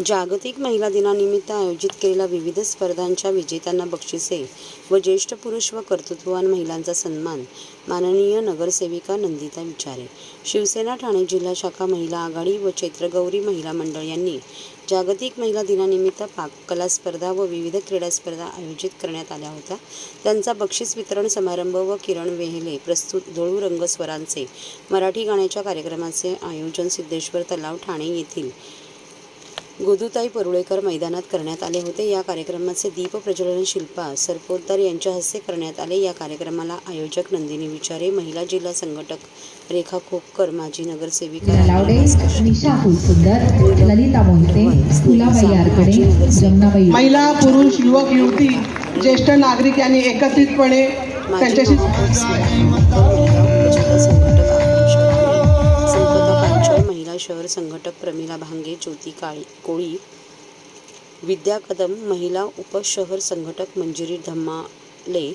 जागतिक महिला दिनानिमित्त आयोजित केलेल्या विविध स्पर्धांच्या विजेत्यांना बक्षिसे व ज्येष्ठ पुरुष व कर्तृत्ववान महिलांचा सन्मान माननीय नगरसेविका नंदिता विचारे, शिवसेना ठाणे जिल्हा शाखा महिला आघाडी व चैत्रगौरी महिला मंडळ यांनी जागतिक महिला दिनानिमित्त पाककला स्पर्धा व विविध क्रीडा स्पर्धा आयोजित करण्यात आल्या होत्या. त्यांचा बक्षीस वितरण समारंभ व किरण वेहेले प्रस्तुत धोळू रंग स्वरांचे मराठी गाण्याच्या कार्यक्रमाचे आयोजन सिद्धेश्वर तलाव ठाणे येथील गोदूताई परुळेकर मैदानात करण्यात आले होते. या कार्यक्रमाचे दीप प्रज्वलन शिल्पा सरपोतदार यांच्या हस्ते करण्यात आले. या कार्यक्रमाला आयोजक नंदिनी विचारे, महिला जिल्हा संघटक रेखा खोपकर, माजी नगरसेविका महिला, पुरुष, युवक, युवती, ज्येष्ठ नागरिक यांनी एकत्रितपणे त्यांच्याशी शहर संघटक प्रमिला भांगे, ज्योती कोळी, विद्या कदम, महिला उपशहर संघटक मंजिरी धम्माले,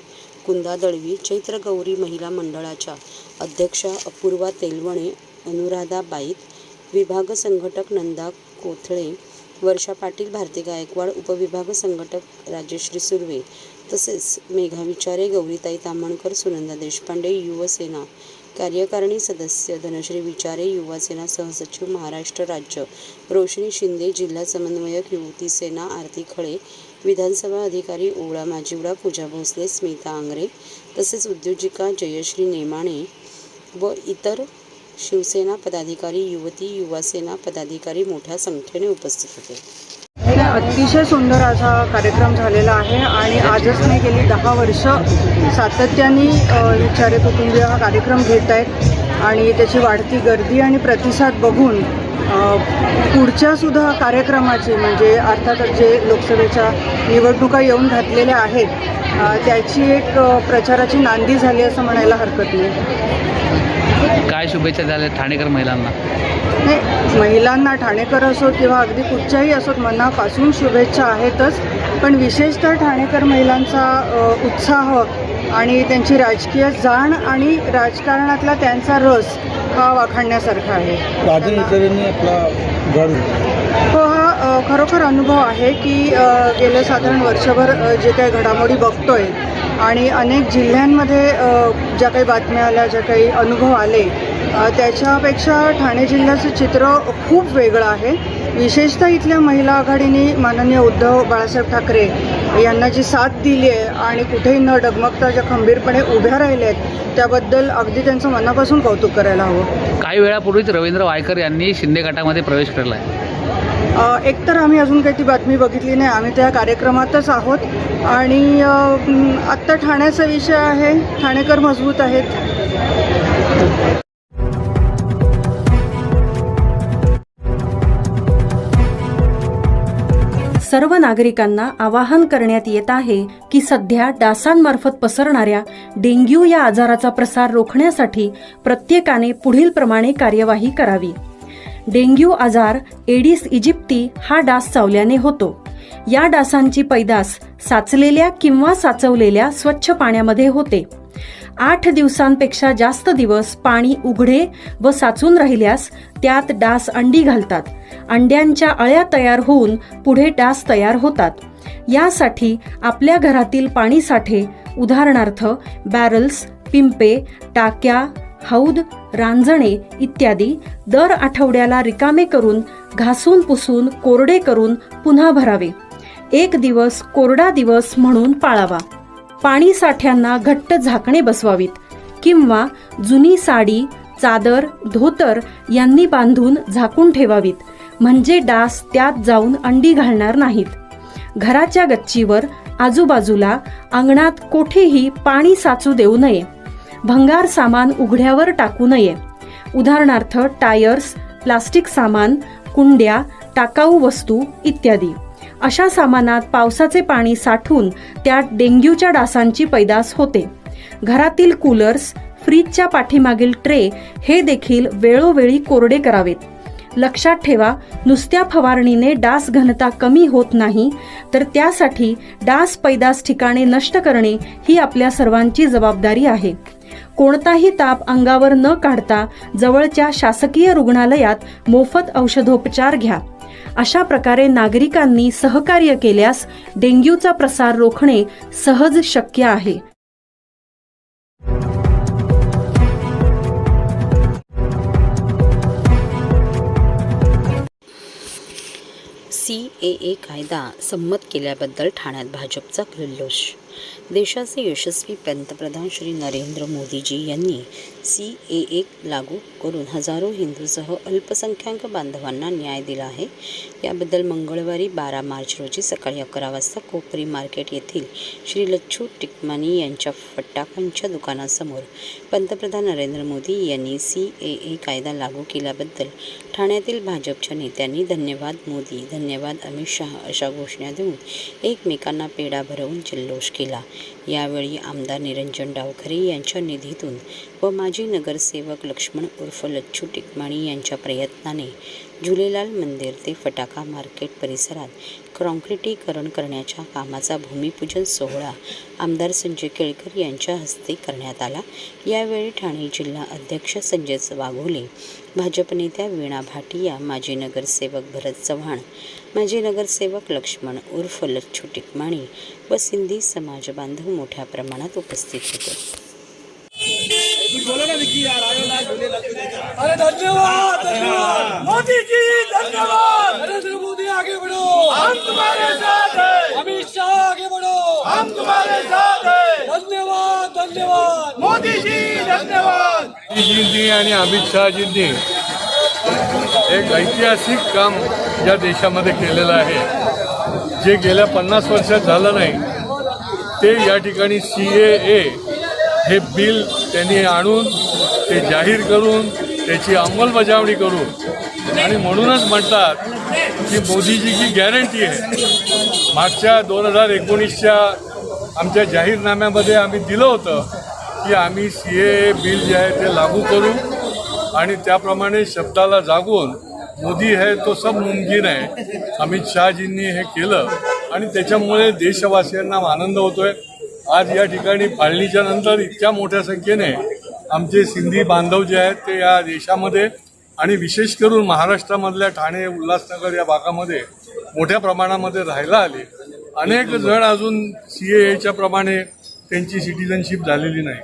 कुंदा दळवी, चैत्रगौरी महिला मंडळाच्या अध्यक्षा अपूर्वा तेलवणे, अनुराधा बाईत, विभाग संघटक नंदा कोथळे, वर्षा पाटील, भारती गायकवाड, उपविभाग संघटक राजेश्री सुर्वे, तसेच मेघा विचारे, गौरीताई तामणकर, सुनंदा देशपांडे, युवसेना कार्यकारिणी सदस्य धनश्री विचारे, युवासेना सहसचिव महाराष्ट्र राज्य रोशनी शिंदे, जिल्हा समन्वयक युवती सेना आरती खळे, विधानसभा अधिकारी ओवळा माजिवडा पूजा भोसले, स्मिता आंग्रे, तसेच उद्योजिका जयश्री नेमाणे व इतर शिवसेना पदाधिकारी, युवती युवासेना पदाधिकारी मोठ्या संख्येने उपस्थित होते. अतिशय सुंदर असा कार्यक्रम झालेला आहे आणि आजच नाही, गेली 10 वर्ष सातत्याने विचारे कुटुंबीय हा कार्यक्रम घेत आहेत आणि त्याची वाढती गर्दी आणि प्रतिसाद बघून पुढच्या सुद्धा कार्यक्रमाची, म्हणजे अर्थातच जे लोकसभेच्या निवडणुका येऊन घातलेल्या आहेत त्याची एक प्रचाराची नांदी झाली असं म्हणायला हरकत नाही. काय शुभेच्छा झाल्या ठाणेकर महिलांना? नाही, महिलांना ठाणेकर असोत किंवा अगदी कुठच्याही असोत मनापासून शुभेच्छा आहेतच, पण विशेषतः ठाणेकर महिलांचा उत्साह आणि त्यांची राजकीय जाण आणि राजकारणातला त्यांचा रस हा वाखाणण्यासारखा आहे. हो, हा खरोखर अनुभव आहे की गेल्या साधारण वर्षभर जे काही घडामोडी बघतोय आणि अनेक जिल्ह्यांमध्ये ज्या काही बातम्या आल्या, ज्या काही अनुभव आले, त्याच्यापेक्षा ठाणे जिल्ह्याचं चित्र खूप वेगळं आहे. विशेषतः इथल्या महिला आघाडीने माननीय उद्धव बाळासाहेब ठाकरे यांना जी साथ दिली आहे आणि कुठेही न डगमगता ज्या खंबीरपणे उभ्या राहिल्या आहेत त्याबद्दल अगदी त्यांचं मनापासून कौतुक करायला हवं. काही वेळापूर्वीच रवींद्र वायकर यांनी शिंदे गटामध्ये प्रवेश केला आहे. एकतर आम्ही अजून काही ती बातमी बघितली नाही, आम्ही त्या कार्यक्रमातच आहोत आणि आत्ता ठाण्याचा विषय आहे, ठाणेकर मजबूत आहेत. सर्व नागरिकांना आवाहन करण्यात येत आहे की सध्या डासांमार्फत पसरणाऱ्या डेंग्यू या आजाराचा प्रसार रोखण्यासाठी प्रत्येकाने पुढीलप्रमाणे कार्यवाही करावी. डेंग्यू आजार एडिस इजिप्ती हा डास चावल्याने होतो. या डासांची पैदास साचलेल्या किंवा साचवलेल्या स्वच्छ पाण्यामध्ये होते. 8 दिवसांपेक्षा जास्त दिवस पाणी उघडे व साचून राहिल्यास त्यात डास अंडी घालतात. अंड्यांच्या अळ्या तयार होऊन पुढे डास तयार होतात. यासाठी आपल्या घरातील पाणी साठे, उदाहरणार्थ बॅरल्स, पिंपे, टाक्या, हौद, रांजणे इत्यादी दर आठवड्याला रिकामे करून घासून पुसून कोरडे करून पुन्हा भरावे. 1 दिवस कोरडा दिवस म्हणून पाळावा. पाणी साठ्यांना घट्ट झाकणे बसवावीत किंवा जुनी साडी, चादर, धोतर यांनी बांधून झाकून ठेवावीत, म्हणजे डास त्यात जाऊन अंडी घालणार नाहीत. घराच्या गच्चीवर, आजूबाजूला, अंगणात कोठेही पाणी साचू देऊ नये. भंगार सामान उघड्यावर टाकू नये, उदाहरणार्थ टायर्स, प्लास्टिक सामान, कुंड्या, टाकाऊ वस्तू इत्यादी. अशा सामानात पावसाचे पाणी साठून त्यात डेंग्यूच्या डासांची पैदास होते. घरातील कूलर्स, फ्रीजच्या पाठीमागील ट्रे हे देखील वेळोवेळी कोरडे करावेत. लक्षात ठेवा, नुसत्या फवारणीने डास घनता कमी होत नाही, तर त्यासाठी डास पैदास ठिकाणे नष्ट करणे ही आपल्या सर्वांची जबाबदारी आहे. कोणताही ताप अंगावर न काढता जवळच्या शासकीय रुग्णालयात मोफत औषधोपचार घ्या. अशा प्रकारे नागरिकांनी सहकार्य केल्यास डेंग्यूचा प्रसार रोखणे सहज शक्य आहे. CAA कायदा संमत केल्याबद्दल ठाण्यात भाजपचा जल्लोष. देशाचे यशस्वी पंतप्रधान श्री नरेंद्र मोदीजी यांनी CAA लागू करून हजारो हिंदूसह अल्पसंख्याक बांधवांना न्याय दिला आहे. याबद्दल मंगळवारी 12 मार्च रोजी सकाळी 11 वाजता कोपरी मार्केट येथील श्री लच्छू टिकमानी यांच्या फटाक्यांच्या दुकानासमोर पंतप्रधान नरेंद्र मोदी यांनी CAA कायदा लागू केल्याबद्दल ठाण्यातील भाजपच्या नेत्यांनी धन्यवाद मोदी, धन्यवाद अमित शहा अशा घोषणा देऊन एकमेकांना पेढा भरवून जल्लोष केला. यावेळी आमदार निरंजन डावखरे यांच्या निधीतून व माजी नगरसेवक लक्ष्मण उर्फ लच्छू टिकमाणी यांच्या प्रयत्नाने झुलेलाल मंदिर ते फटाका मार्केट परिसरात काँक्रिटीकरण करण्याच्या कामाचा भूमिपूजन सोहळा आमदार संजय केळकर यांच्या हस्ते करण्यात आला. यावेळी ठाणे जिल्हा अध्यक्ष संजय वाघोले, भाजप नेत्या वीणा भाटिया, माजी नगरसेवक भरत चव्हाण, माजी नगरसेवक लक्ष्मण उर्फ लच्छू टिकमाणी व सिंधी समाज बांधव मोठ्या प्रमाणात उपस्थित होते. अरे धन्यवाद धन्यवाद मोदी जी, धन्यवाद नरेंद्र मोदी, आगे बढ़ो, हम तुम्हारे साथ हैं, अमित शाह आगे बढ़ो, हम तुम्हारे साथ हैं, धन्यवाद धन्यवाद मोदी जी, धन्यवाद. मोदीजींनी आणि अमित शहाजींनी एक ऐतिहासिक काम या देशामध्ये केलेलं आहे, जे गेल्या 50 वर्षात झालं नाही. ते या ठिकाणी CAA हे बिल त्यांनी आणून ते जाहीर करून त्याची अंमलबजावणी करून, आणि म्हणूनच म्हणतात की मोदीजी की गॅरंटी आहे. मागच्या 2019च्या आमच्या जाहीरनाम्यामध्ये आम्ही दिलं होतं की आम्ही CAA बिल जे आहे ते लागू करू, आणि त्याप्रमाणे शब्दाला जागून मोदी है तो सब मुमकिन आहे अमित शहाजींनी हे केलं, आणि त्याच्यामुळे देशवासियांना आनंद होतोय. आज या ठिकाणी फाळणीच्या नंतर इतक्या मोठ्या संख्येने आमचे सिंधी बांधव जे आहेत ते या देशामध्ये आणि विशेष करून महाराष्ट्रामधल्या ठाणे, उल्हासनगर या भागामध्ये मोठ्या प्रमाणामध्ये राहायला आले. अनेक जण अजून CAAच्या प्रमाणे त्यांची सिटिझनशिप झालेली नाही.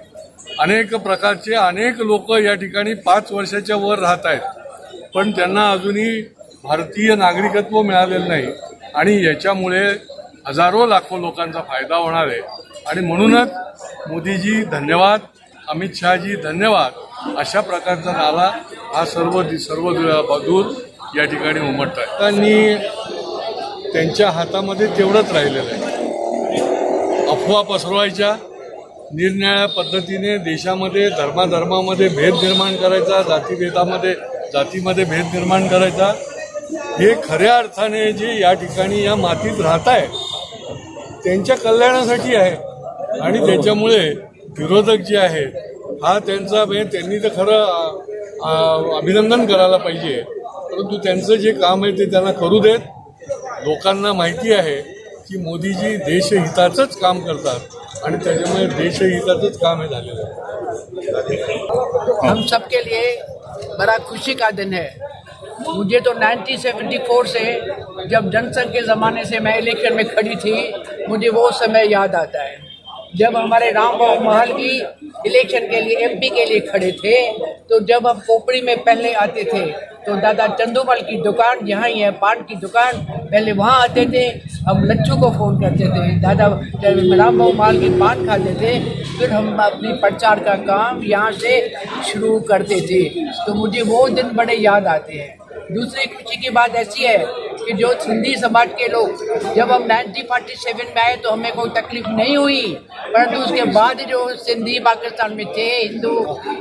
अनेक प्रकारचे अनेक लोक या ठिकाणी 5 वर्षाच्या वर राहत आहेत, पण त्यांना अजूनही भारतीय नागरिकत्व मिळालेलं नाही, आणि याच्यामुळे हजारो लाखो लोकांचा फायदा होणार आहे. आणि म्हणूनच मोदीजी धन्यवाद, अमित शहाजी धन्यवाद अशा प्रकारचा नारा हा सर्व दूर या ठिकाणी उमटत आहे. आणि त्यांच्या हातामध्ये तेवढंच राहिलेलं आहे, अफवा पसरवायच्या, निरनिराळ्या पद्धतीने देशामध्ये धर्माधर्मामध्ये भेद निर्माण करायचा, जातीमध्ये भेद निर्माण करायचा. हे खऱ्या अर्थाने जे या ठिकाणी या मातीत राहत आहे त्यांच्या कल्याणासाठी आहे, आणि त्याच्यामुळे विरोधक जे आहेत हा त्यांनी तर खरं अभिनंदन करायला पाहिजे, परंतु त्यांचं जे काम आहे ते त्यांना करू देत. लोकांना माहिती आहे की मोदीजी देशहिताचंच काम करतात, आणि त्याच्यामुळे देशहिताचंच काम हे झालेलं आहे. हम सबके लिए बड़ा खुशी का दिन है. मुझे तो 1974 से जब जनसंघ के ज़माने से मैं इलेक्शन में खड़ी थी, मुझे वो समय याद आता है जब हमारे रामबाबू महल की इलेक्शन के लिए MP के लिए खड़े थे. तो जब हम कोपड़ी में पहले आते थे तो दादा चंदूमल की दुकान यहाँ ही है, पान की दुकान, पहले वहाँ आते थे. हम लच्छू को फ़ोन करते थे, दादा रामबाबू महल की पान खाते थे, फिर हम अपनी प्रचार का काम यहाँ से शुरू करते थे. तो मुझे वो दिन बड़े याद आते हैं. दूसरी खुशी की बात ऐसी है कि जो सिंधी समाज के लोग जब हम 1947 में आए तो हमें कोई तकलीफ नहीं हुई, परंतु उसके बाद जो सिंधी पाकिस्तान में थे, हिंदू,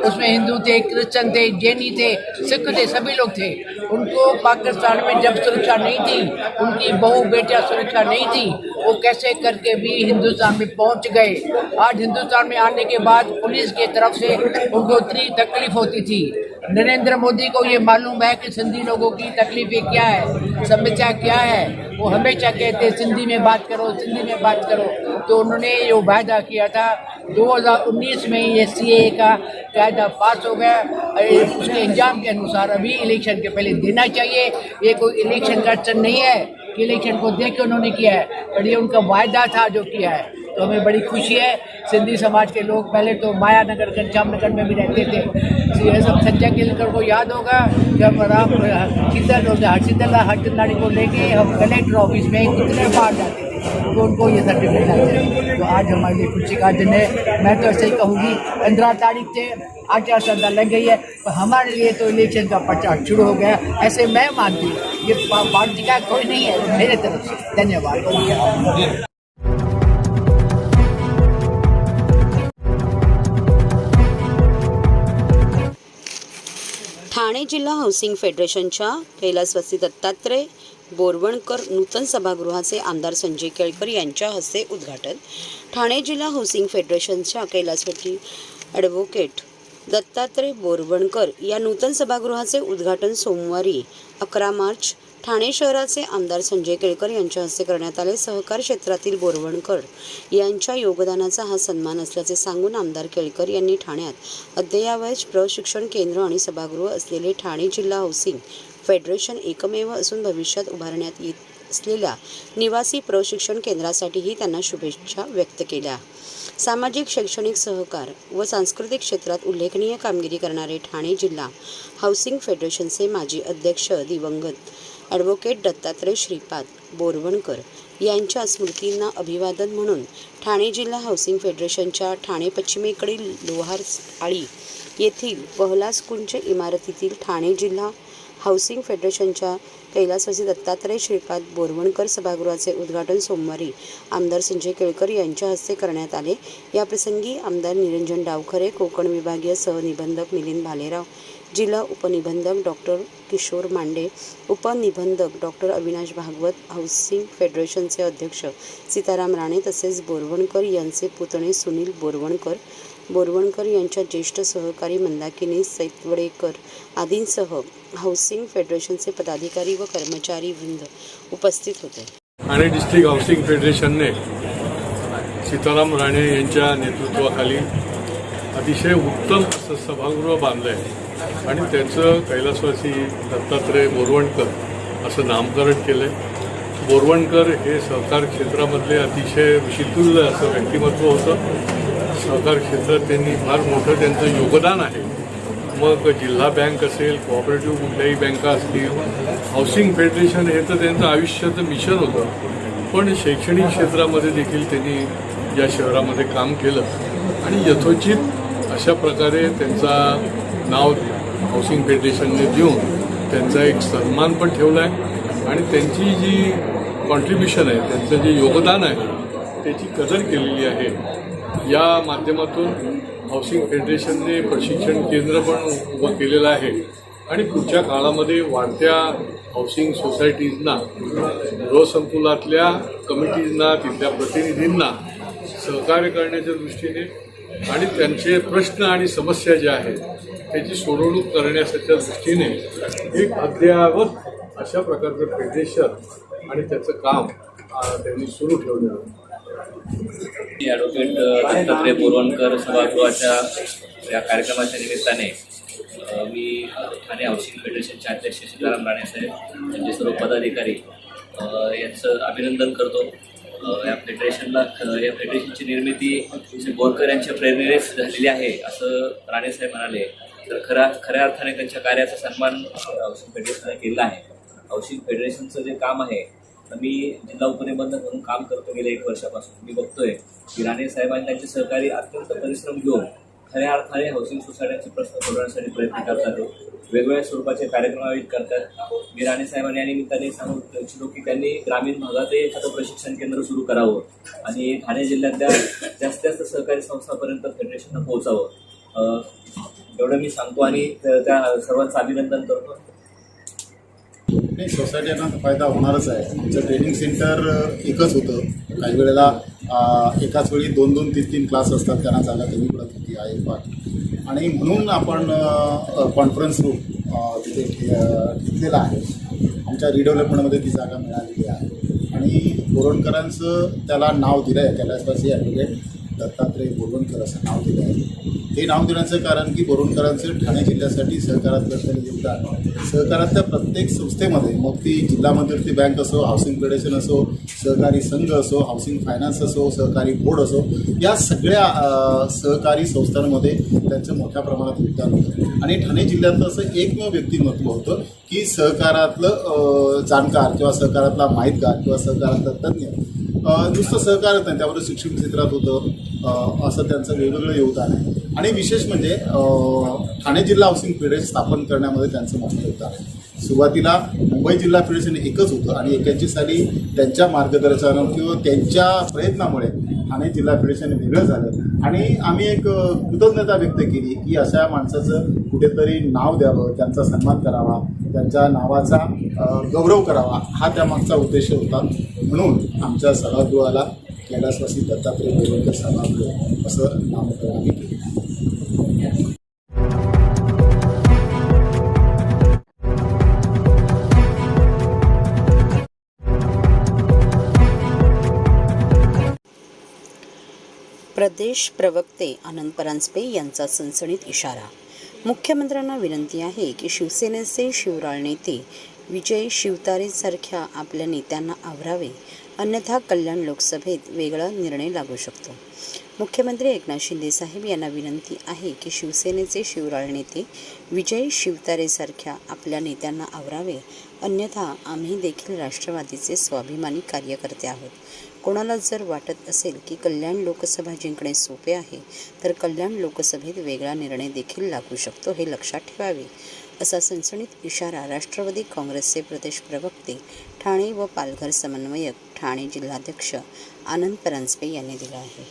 उसमें हिंदू थे, क्रिश्चियन थे, जैनी थे, सिख थे, सभी लोग थे. उनको पाकिस्तान में जब सुरक्षा नहीं थी, उनकी बहू बेटियां सुरक्षा नहीं थी, वो कैसे करके भी हिंदुस्तान में पहुंच गए. आज हिंदुस्तान में आने के बाद पुलिस की तरफ से उनको इतनी तकलीफ होती थी. नरेंद्र मोदी को ये मालूम है कि सिंधी लोगों की तकलीफें क्या है, समस्या क्या है. वो हमेशा कहते सिंधी में बात करो, सिंधी में बात करो. तो उन्होंने ये वायदा किया था 2019 में ये CAA का कायदा पास हो गया। उसके इंजाम के अनुसार अभी इलेक्शन के पहले देना चाहिए। ये कोई इलेक्शन का अड़चन नहीं है कि इलेक्शन को देख के उन्होंने किया है, पर ये उनका वायदा था जो किया है, तो हमें बड़ी खुशी है। सिंधी समाज के लोग पहले तो मायानगर घनश्याम नगर में भी रहते थे। ये सब संजय केलकर को याद होगा जब राम शीतल हरचंदानी को लेके हम कलेक्टर ऑफिस में कितने बार जाते थे, तो उनको ये सर्टिफिकेट आते थे। तो आज हमारे लिए खुशी का दिन है। मैं तो ऐसे ही कहूँगी 15 तारीख से आचार संहिता लग गई है, पर हमारे लिए तो इलेक्शन का प्रचार शुरू हो गया, ऐसे मैं मानती हूँ। ये पार्टी का कोई नहीं है, मेरे तरफ से धन्यवाद। ठाणे जिल्हा हाऊसिंग फेडरेशनच्या कैलासवासी दत्तात्रय बोरवणकर नूतन सभागृहाचे आमदार संजय केळकर यांच्या हस्ते उद्घाटन। ठाणे जिल्हा हाऊसिंग फेडरेशनच्या कैलासवासी ॲडव्होकेट दत्तात्रय बोरवणकर या नूतन सभागृहाचे उद्घाटन सोमवारी 11 मार्च ठाणे शहराचे आमदार संजय केळकर यांच्या हस्ते करण्यात आले। सहकार क्षेत्रातील बोरवणकर यांच्या योगदानाचा हा सन्मान असल्याचे सांगून आमदार केळकर यांनी ठाण्यात अद्ययावत प्रशिक्षण केंद्र आणि सभागृह असलेले ठाणे जिल्हा हाऊसिंग फेडरेशन एकमेव असून भविष्यात उभारण्यात येत असलेल्या निवासी प्रशिक्षण केंद्रासाठीही त्यांना शुभेच्छा व्यक्त केल्या। सामाजिक, शैक्षणिक, सहकार व सांस्कृतिक क्षेत्रात उल्लेखनीय कामगिरी करणारे ठाणे जिल्हा हाऊसिंग फेडरेशनचे माजी अध्यक्ष दिवंगत ॲडव्होकेट दत्तात्रय श्रीपाद बोरवणकर यांच्या स्मृतींना अभिवादन म्हणून ठाणे जिल्हा हाऊसिंग फेडरेशनच्या ठाणे पश्चिमेकडील लोहार आळी येथील पहलाज कुंज इमारतीतील ठाणे जिल्हा हाऊसिंग फेडरेशनच्या कैलासवासी दत्तात्रय श्रीपाद बोरवणकर सभागृहाचे उद्घाटन सोमवारी आमदार संजय केळकर यांच्या हस्ते करण्यात आले। याप्रसंगी आमदार निरंजन डावखरे, कोकण विभागीय सहनिबंधक मिलिंद भालेराव, जिल्हा उपनिबंधक डॉक्टर किशोर मांडे, उपनिबंधक डॉक्टर अविनाश भागवत, हाऊसिंग फेडरेशनचे अध्यक्ष सीताराम राणे तसेच बोरवणकर यांचे पुतणे सुनील बोरवणकर यांच्या ज्येष्ठ सहकारी मंदाकिनी सैतवडेकर आदींसह हाऊसिंग फेडरेशनचे पदाधिकारी व कर्मचारी वृंद उपस्थित होते। ठाणे डिस्ट्रिक्ट हाऊसिंग फेडरेशनने सीताराम राणे यांच्या नेतृत्वाखाली अतिशय उत्तम असं सभागृह बांधलं आहे आणि त्याचं कैलासवासी दत्तात्रय बोरवणकर असं नामकरण केलं आहे। बोरवणकर हे सहकार क्षेत्रामधले अतिशय विशितुल्य असं व्यक्तिमत्व होतं। सहकार क्षेत्रात त्यांनी फार मोठं त्यांचं योगदान आहे। मग जिल्हा बँक असेल, कोऑपरेटिव्ह कुठल्याही बँका असतील, हाऊसिंग फेडरेशन हे तर त्यांचं आयुष्याचं मिशन होतं, पण शैक्षणिक क्षेत्रामध्ये देखील त्यांनी या शहरामध्ये काम केलं आणि यथोचित अशा प्रकारे त्यांचा नाव हाऊसिंग फेडरेशनने देऊन त्यांचा एक सन्मान पण ठेवला आहे आणि त्यांची जी कॉन्ट्रीब्युशन आहे, त्यांचं जे योगदान आहे त्याची कदर केलेली आहे। या माध्यमातून हाऊसिंग फेडरेशनने प्रशिक्षण केंद्र पण उभं केलेलं आहे आणि पुढच्या काळामध्ये वाढत्या हाऊसिंग सोसायटीजना, गृहसंकुलातल्या कमिटीजना, तिथल्या प्रतिनिधींना सहकार्य करण्याच्या दृष्टीने आणि त्यांचे प्रश्न आणि समस्या ज्या आहेत त्याची सोडवणूक करण्याच्या दृष्टीने एक अद्ययावत अशा प्रकारचं फेडरेशन आणि त्याचं काम त्यांनी सुरू ठेवलेलं आहे। ॲडव्होकेट दत्तात्रय बोरवणकर सभागृहाच्या या कार्यक्रमाच्या निमित्ताने मी ठाणे हाऊसिंग फेडरेशनचे अध्यक्ष सीताराम राणे साहेब, त्यांचे सर्व पदाधिकारी यांचं अभिनंदन करतो। या फेडरेशनची निर्मिती बोरकर यांच्या प्रेरणेनेच झालेली आहे असं राणे साहेब म्हणाले। तर खऱ्या अर्थाने त्यांच्या कार्याचा सन्मान हाऊसिंग फेडरेशनने केला आहे। हाऊसिंग फेडरेशनचं जे काम आहे, मी जिल्हा उपनिबंधक म्हणून काम करतो गेल्या 1 वर्षापासून। मी बघतोय की राणे साहेबांनी त्यांचे सहकारी अत्यंत परिश्रम घेऊन खऱ्या अर्थाने हाऊसिंग सोसायट्यांचे प्रश्न सोडवण्यासाठी प्रयत्न करतात, वेगवेगळ्या स्वरूपाचे कार्यक्रम आयोजित करतात। मी राणे साहेबांनी या निमित्ताने सांगू इच्छितो की त्यांनी ग्रामीण भागातही एखादं प्रशिक्षण केंद्र सुरू करावं आणि ठाणे जिल्ह्यातल्या जास्तीत जास्त सहकारी संस्थांपर्यंत फेडरेशनला पोहोचावं, एवढं मी सांगतो आणि त्या सर्वांचं अभिनंदन करतो। नाही, सोसायटीना फायदा होणारच आहे। आमचं ट्रेनिंग सेंटर एकच होतं, काही वेळेला एकाच वेळी 2-2, 3-3 क्लास असतात, त्यांना जागा कमी पडत होती आहे आणि म्हणून आपण कॉन्फरन्स रूम तिथे घेतलेला आहे। आमच्या रिडेव्हलपमेंटमध्ये ती जागा मिळालेली आहे आणि बोरवणकरांचं त्याला नाव दिलं आहे कैलासवासी ॲडव्होकेट दत्तात्रय बोरवणकर असं नाव दिलं आहे. हे नाव देण्याचं कारण की बोरवणकरांचं ठाणे जिल्ह्यासाठी सहकारात असलेलं योगदान, सहकारातल्या प्रत्येक संस्थेमध्ये, मग ती जिल्हा मध्यवर्ती बँक असो, हाऊसिंग फेडरेशन असो, सहकारी संघ असो, हाऊसिंग फायनान्स असो, सहकारी बोर्ड असो, या सगळ्या सहकारी संस्थांमध्ये त्यांचं मोठ्या प्रमाणात योगदान होतं. आणि ठाणे जिल्ह्यातलं असं एकमेव व्यक्तिमत्व होतं की सहकारातलं जाणकार किंवा सहकारातला माहितगार किंवा सहकारातला तज्ज्ञ, नुसतं सहकारच नाही, त्याबरोबर शिक्षण क्षेत्रात होतं, असं त्यांचं वेगवेगळं योगदान आहे. आणि विशेष म्हणजे ठाणे जिल्हा हाऊसिंग फेडरेशन स्थापन करण्यामध्ये त्यांचं मोठं योगदान आहे. सुरुवातीला मुंबई जिल्हा फेडरेशन एकच होतं आणि 81 साली त्यांच्या मार्गदर्शनानं किंवा त्यांच्या प्रयत्नामुळे ठाणे जिल्हा फेडरेशन वेगळं झालं आणि आम्ही एक कृतज्ञता व्यक्त केली की अशा माणसाचं कुठेतरी नाव द्यावं, त्यांचा सन्मान करावा, त्यांच्या नावाचा गौरव करावा, हा त्यामागचा उद्देश होता. म्हणून आमच्या सभागृहाला कैलासवासी दत्तात्रय बोरवणकर सभागृह असं नामकरण आम्ही केलं. प्रदेश प्रवक्ते आनंद परांजपे यांचा सणसणीत इशारा. मुख्यमंत्र्यांना विनंती आहे की शिवसेनेचे शिवराळ नेते विजय शिवतारेंसारख्या आपल्या नेत्यांना आवरावे, अन्यथा कल्याण लोकसभेत वेगळा निर्णय लागू शकतो. मुख्यमंत्री एकनाथ शिंदे साहेब यांना विनंती आहे की शिवसेनेचे शिवराळ नेते विजय शिवतारेंसारख्या आपल्या नेत्यांना आवरावे, अन्यथा आम्ही देखील राष्ट्रवादीचे स्वाभिमानी कार्यकर्ते आहोत. कोणाला जर वाटत असेल की कल्याण लोकसभा जिंकणे सोपे आहे, तर कल्याण लोकसभेत वेगळा निर्णय देखील लागू शकतो, हे लक्षात ठेवावे, असा सणसणीत इशारा राष्ट्रवादी काँग्रेसचे प्रदेश प्रवक्ते, ठाणे व पालघर समन्वयक, ठाणे जिल्हाध्यक्ष आनंद परांजपे यांनी दिला आहे.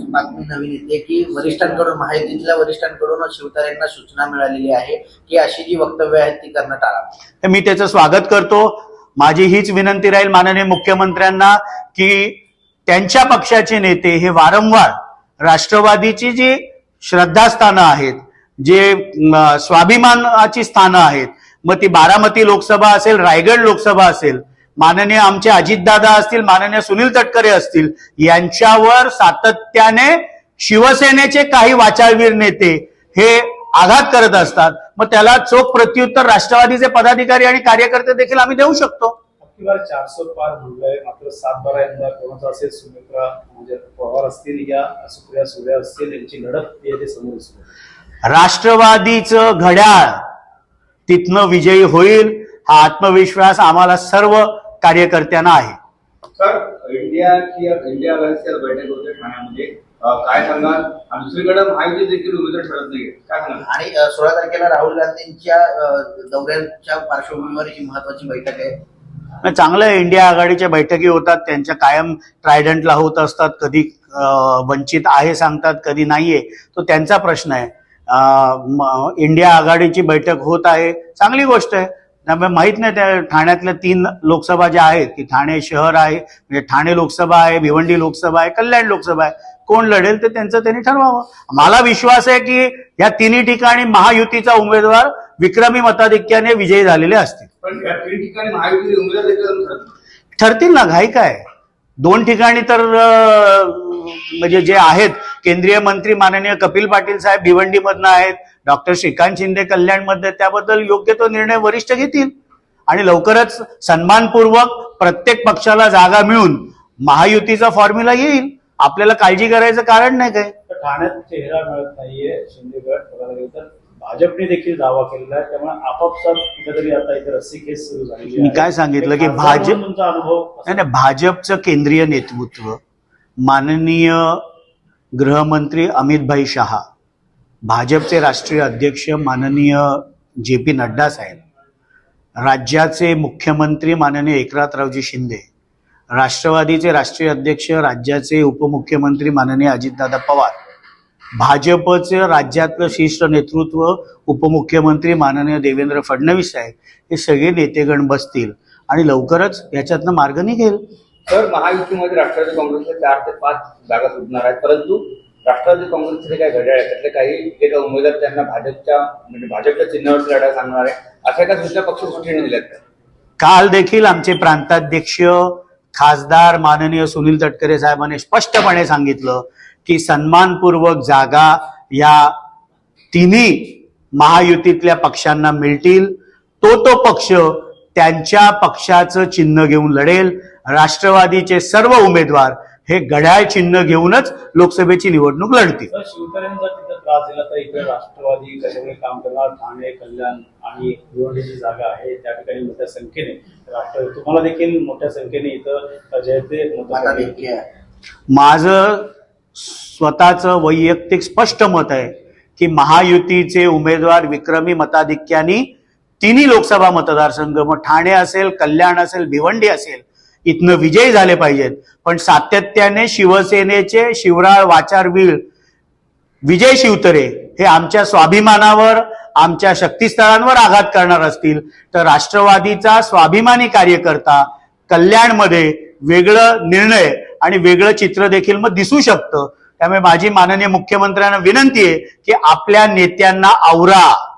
बातमी नवीन येते की वरिष्ठांकडून, महायुतीतल्या वरिष्ठांकडून शिवतारेंना सूचना मिळालेली आहे की अशी जी वक्तव्य आहेत ती करणं टाळा. मी त्याचं स्वागत करतो. माझी हीच विनंती राहील माननीय मुख्यमंत्र्यांना की त्यांच्या पक्षाचे नेते हे वारंवार राष्ट्रवादीची जी श्रद्धास्थानं आहेत, जे स्वाभिमानाची स्थानं आहेत, मग ती बारामती लोकसभा असेल, रायगड लोकसभा असेल, माननीय आमचे अजितदादा असतील, माननीय सुनील तटकरे असतील, यांच्यावर सातत्याने शिवसेनेचे काही वाचाळवीर नेते हे आघात करत असतात. मग त्याला चोख प्रत्युत्तर राष्ट्रवादीचे पदाधिकारी आणि कार्यकर्ते देखील आम्ही देऊ शकतो. 400 पार म्हणलंय, मात्र 7-12 यंदा कोणाचा असेल, सुमित्रा म्हणजे पवार असतील या सुप्रिया सुळे असतील, यांची लढत ते समोर दिसतो. राष्ट्रवादीचं घड्याळ तिथनं विजयी होईल हा आत्मविश्वास आम्हाला सर्व कार्यकर्त्यांना आहे. सर, इंडिया बैठक होते ठाण्यामध्ये, काय सांगाल? आणि दुसरीकडे महायुती देखील उमेदवार ठरत नाही, काय सांगाल? आणि 16 तारखेला राहुल गांधींच्या दौऱ्याच्या पार्श्वभूमीवर ही महत्वाची बैठक आहे. चांगलं आहे, इंडिया आघाडीच्या बैठकी होतात, त्यांच्या कायम ट्रायडंटला होत असतात, कधी वंचित आहे सांगतात, कधी नाहीये, तो त्यांचा प्रश्न आहे. इंडिया आघाडीची बैठक होत आहे, चांगली गोष्ट आहे. त्यामुळे माहित नाही त्या ठाण्यातल्या 3 लोकसभा ज्या आहेत की ठाणे शहर आहे, म्हणजे ठाणे लोकसभा आहे, भिवंडी लोकसभा आहे, कल्याण लोकसभा आहे, कोण लढेल ते त्यांचं त्यांनी ठरवावं. मला विश्वास आहे की या तिन्ही ठिकाणी महायुतीचा उमेदवार विक्रमी मताधिक्याने विजयी झालेले असतील. पण या 3 ठिकाणी महायुतीचे उमेदवार देखील ठरतील ना, घाई काय. 2 ठिकाणी तर म्हणजे जे आहेत केंद्रीय मंत्री माननीय कपिल पाटील साहेब भिवंडीमधनं आहेत, डॉक्टर श्रीकांत शिंदे कल्याणमध्ये, त्याबद्दल योग्य तो निर्णय वरिष्ठ घेतील आणि लवकरच सन्मानपूर्वक प्रत्येक पक्षाला जागा मिळून महायुतीचा फॉर्म्युला येईल. आपल्याला काळजी करायचं कारण नाही काय. ठाण्यात चेहरा मिळत नाहीये शिंदेगड, तर भाजपने देखील दावा केलेला आहे, त्यामुळे आपापसात कुठेतरी आता इथे रस्सीखेच सुरू झाली आहे. मी काय सांगितलं की तुमचा अनुभव नाही, भाजपचं केंद्रीय नेतृत्व माननीय गृहमंत्री अमितभाई शहा, भाजपचे राष्ट्रीय अध्यक्ष माननीय JP नड्डा साहेब, राज्याचे मुख्यमंत्री माननीय एकनाथरावजी शिंदे, राष्ट्रवादीचे राष्ट्रीय अध्यक्ष राज्याचे उपमुख्यमंत्री माननीय अजितदादा पवार, भाजपचे राज्यातलं शीर्ष नेतृत्व उपमुख्यमंत्री माननीय देवेंद्र फडणवीस साहेब, हे सगळे नेतेगण बसतील आणि लवकरच याच्यातनं मार्ग निघेल. सर, महायुतीमध्ये राष्ट्रवादी काँग्रेसच्या 4 ते 5 जागा सुटणार आहेत, परंतु राष्ट्रवादी काँग्रेसचे काही घड्याळ आहेत, त्यातले काही जे काही उमेदवार त्यांना भाजपच्या चिन्हावरती लढा सांगणार आहे, अशा एका सूचना पक्ष सृष्टीने दिल्यात. काल देखील आमचे प्रांताध्यक्ष खासदार माननीय सुनील तटकरे साहेबांनी स्पष्टपणे सांगितलं की सन्मानपूर्वक जागा या तिन्ही महायुतीतल्या पक्षांना मिळतील, तो पक्ष त्यांच्या पक्षाचं चिन्ह घेऊन लढेल. राष्ट्रवादीचे सर्व उमेदवार हे घड्याळ चिन्ह घेऊनच लोकसभेची निवडणूक लढतील. जर शिवसेनेचा तिथं त्रास दिला तर इकडे राष्ट्रवादी कशामुळे काम करणार? ठाणे, कल्याण आणि भिवंडी जी जागा आहे त्या ठिकाणी मोठ्या संख्येने राष्ट्रवादी, तुम्हाला देखील मोठ्या संख्येने इथं जयते मताधिक्य आहे. माझं स्वतःचं वैयक्तिक स्पष्ट मत आहे की महायुतीचे उमेदवार विक्रमी मताधिक्याने तिन्ही लोकसभा मतदारसंघ, मग ठाणे असेल, कल्याण असेल, भिवंडी असेल, इथनं विजयी झाले पाहिजेत. पण सातत्याने शिवसेनेचे शिवराळ वाचारवीर विजय शिवतरे हे आमच्या स्वाभिमानावर, आमच्या शक्तीस्थळांवर आघात करणार असतील तर राष्ट्रवादीचा स्वाभिमानी कार्यकर्ता कल्याणमध्ये वेगळं निर्णय आणि वेगळं चित्र देखील मग दिसू शकतं. त्यामुळे माझी माननीय मुख्यमंत्र्यांना विनंती आहे की आपल्या नेत्यांना आवरा.